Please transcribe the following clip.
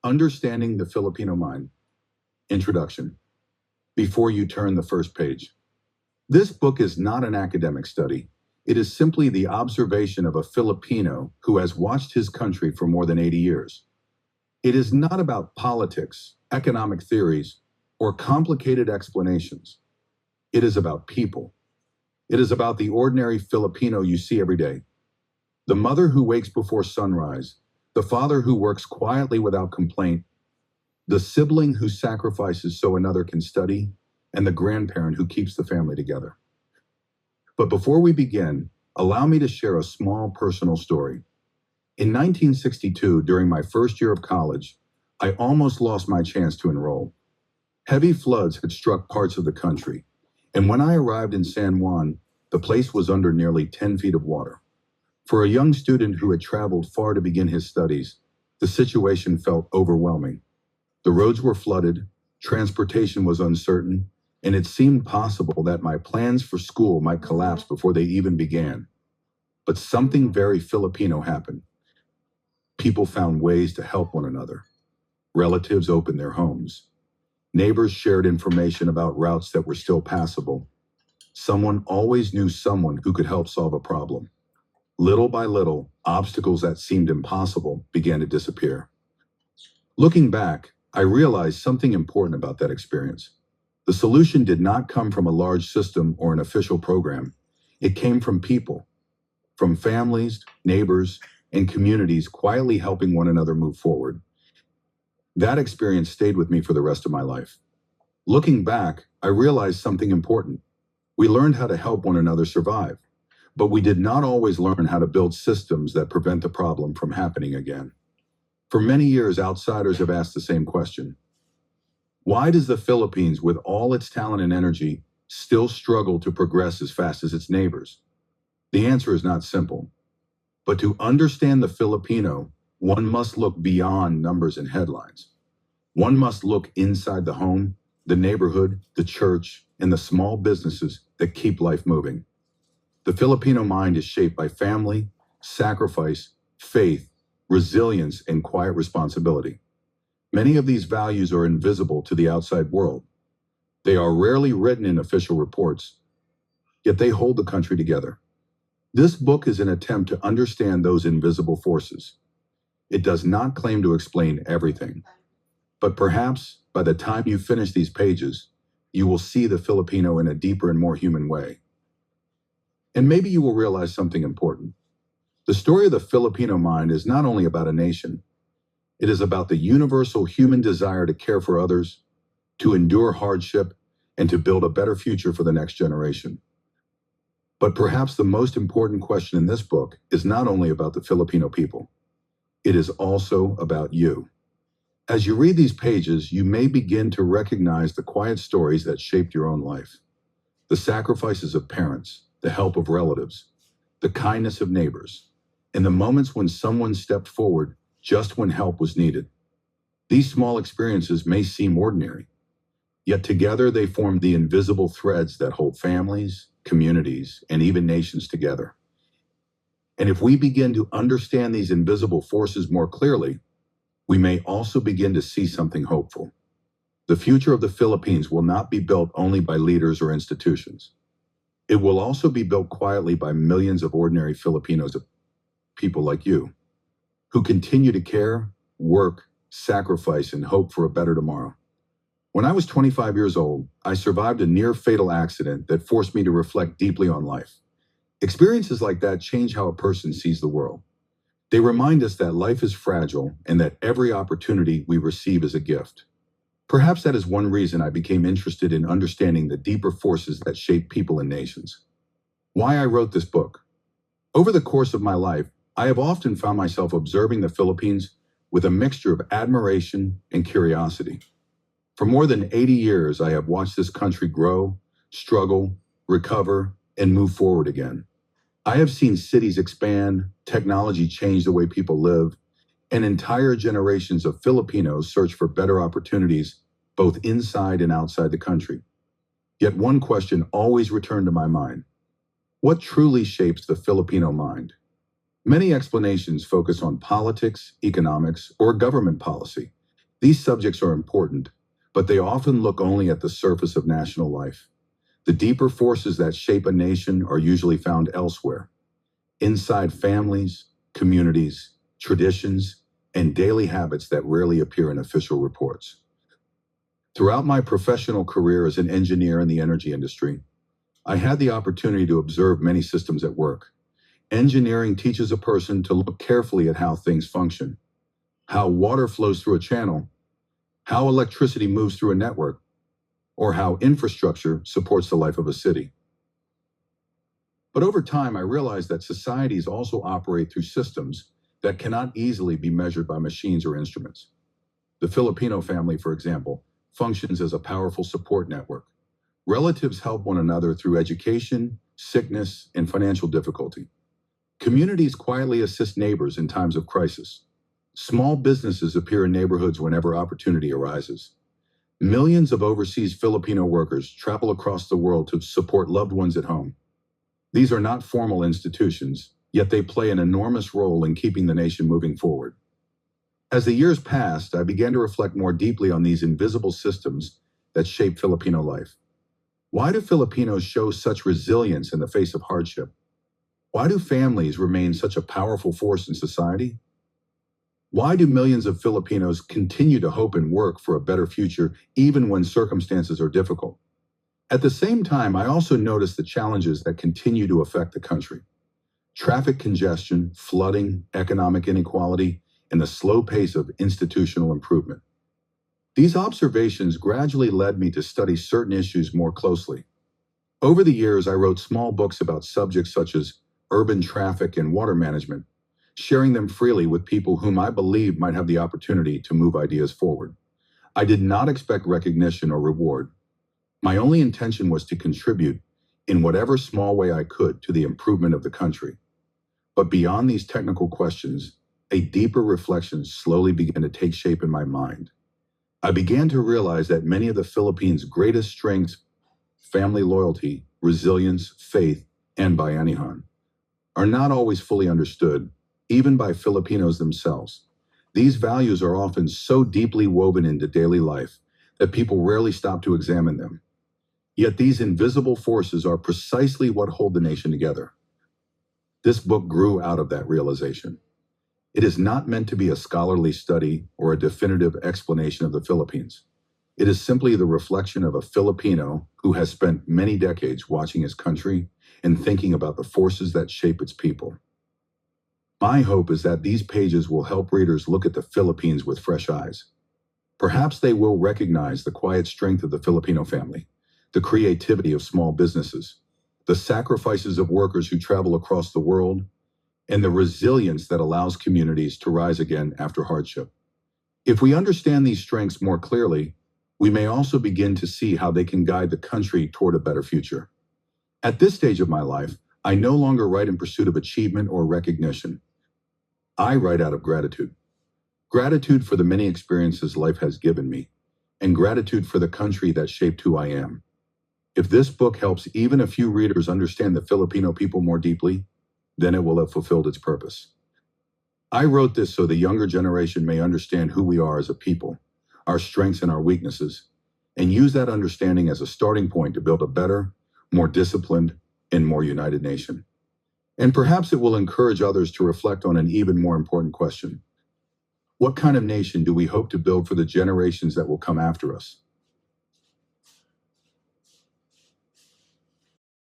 Understanding the Filipino Mind. Introduction. Before you turn the first page. This book is not an academic study. It is simply the observation of a Filipino who has watched his country for more than 80 years. It is not about politics, economic theories, or complicated explanations. It is about people. It is about the ordinary Filipino you see every day. The mother who wakes before sunrise, the father who works quietly without complaint, the sibling who sacrifices so another can study, and the grandparent who keeps the family together. But before we begin, allow me to share a small personal story. In 1962, during my first year of college, I almost lost my chance to enroll. Heavy floods had struck parts of the country, and when I arrived in San Juan, the place was under nearly 10 feet of water. For a young student who had traveled far to begin his studies, the situation felt overwhelming. The roads were flooded, transportation was uncertain, and it seemed possible that my plans for school might collapse before they even began. But something very Filipino happened. People found ways to help one another. Relatives opened their homes. Neighbors shared information about routes that were still passable. Someone always knew someone who could help solve a problem. Little by little, obstacles that seemed impossible began to disappear. Looking back, I realized something important about that experience. The solution did not come from a large system or an official program. It came from people, from families, neighbors, and communities quietly helping one another move forward. That experience stayed with me for the rest of my life. Looking back, I realized something important. We learned how to help one another survive, but we did not always learn how to build systems that prevent the problem from happening again. For many years, outsiders have asked the same question. Why does the Philippines, with all its talent and energy, still struggle to progress as fast as its neighbors? The answer is not simple. But to understand the Filipino, one must look beyond numbers and headlines. One must look inside the home, the neighborhood, the church, and the small businesses that keep life moving. The Filipino mind is shaped by family, sacrifice, faith, resilience, and quiet responsibility. Many of these values are invisible to the outside world. They are rarely written in official reports, yet they hold the country together. This book is an attempt to understand those invisible forces. It does not claim to explain everything, but perhaps by the time you finish these pages, you will see the Filipino in a deeper and more human way. And maybe you will realize something important. The story of the Filipino mind is not only about a nation. It is about the universal human desire to care for others, to endure hardship, and to build a better future for the next generation. But perhaps the most important question in this book is not only about the Filipino people. It is also about you. As you read these pages, you may begin to recognize the quiet stories that shaped your own life. The sacrifices of parents, the help of relatives, the kindness of neighbors, and the moments when someone stepped forward just when help was needed. These small experiences may seem ordinary, yet together they form the invisible threads that hold families, communities, and even nations together. And if we begin to understand these invisible forces more clearly, we may also begin to see something hopeful. The future of the Philippines will not be built only by leaders or institutions. It will also be built quietly by millions of ordinary Filipinos, people like you, who continue to care, work, sacrifice, and hope for a better tomorrow. When I was 25 years old, I survived a near-fatal accident that forced me to reflect deeply on life. Experiences like that change how a person sees the world. They remind us that life is fragile and that every opportunity we receive is a gift. Perhaps that is one reason I became interested in understanding the deeper forces that shape people and nations. Why I wrote this book. Over the course of my life, I have often found myself observing the Philippines with a mixture of admiration and curiosity. For more than 80 years, I have watched this country grow, struggle, recover, and move forward again. I have seen cities expand, technology change the way people live, and entire generations of Filipinos search for better opportunities both inside and outside the country. Yet one question always returned to my mind. What truly shapes the Filipino mind? Many explanations focus on politics, economics, or government policy, These subjects are important, but they often look only at the surface of national life. The deeper forces that shape a nation are usually found elsewhere, inside families, communities, traditions, and daily habits that rarely appear in official reports. Throughout my professional career as an engineer in the energy industry, I had the opportunity to observe many systems at work. Engineering teaches a person to look carefully at how things function, how water flows through a channel, how electricity moves through a network, or how infrastructure supports the life of a city. But over time, I realized that societies also operate through systems that cannot easily be measured by machines or instruments. The Filipino family, for example, functions as a powerful support network. Relatives help one another through education, sickness, and financial difficulty. Communities quietly assist neighbors in times of crisis. Small businesses appear in neighborhoods whenever opportunity arises. Millions of overseas Filipino workers travel across the world to support loved ones at home. These are not formal institutions, yet they play an enormous role in keeping the nation moving forward. As the years passed, I began to reflect more deeply on these invisible systems that shape Filipino life. Why do Filipinos show such resilience in the face of hardship? Why do families remain such a powerful force in society? Why do millions of Filipinos continue to hope and work for a better future even when circumstances are difficult? At the same time, I also notice the challenges that continue to affect the country. Traffic congestion, flooding, economic inequality, and the slow pace of institutional improvement. These observations gradually led me to study certain issues more closely. Over the years, I wrote small books about subjects such as urban traffic and water management, sharing them freely with people whom I believed might have the opportunity to move ideas forward. I did not expect recognition or reward. My only intention was to contribute in whatever small way I could to the improvement of the country. But beyond these technical questions, a deeper reflection slowly began to take shape in my mind. I began to realize that many of the Philippines' greatest strengths, family loyalty, resilience, faith, and bayanihan, are not always fully understood, even by Filipinos themselves. These values are often so deeply woven into daily life that people rarely stop to examine them. Yet these invisible forces are precisely what hold the nation together. This book grew out of that realization. It is not meant to be a scholarly study or a definitive explanation of the Philippines. It is simply the reflection of a Filipino who has spent many decades watching his country and thinking about the forces that shape its people. My hope is that these pages will help readers look at the Philippines with fresh eyes. Perhaps they will recognize the quiet strength of the Filipino family, the creativity of small businesses, the sacrifices of workers who travel across the world, and the resilience that allows communities to rise again after hardship. If we understand these strengths more clearly, we may also begin to see how they can guide the country toward a better future. At this stage of my life, I no longer write in pursuit of achievement or recognition. I write out of gratitude. Gratitude for the many experiences life has given me, and gratitude for the country that shaped who I am. If this book helps even a few readers understand the Filipino people more deeply, then it will have fulfilled its purpose. I wrote this so the younger generation may understand who we are as a people, our strengths and our weaknesses, and use that understanding as a starting point to build a better, more disciplined, and more united nation. And perhaps it will encourage others to reflect on an even more important question. What kind of nation do we hope to build for the generations that will come after us?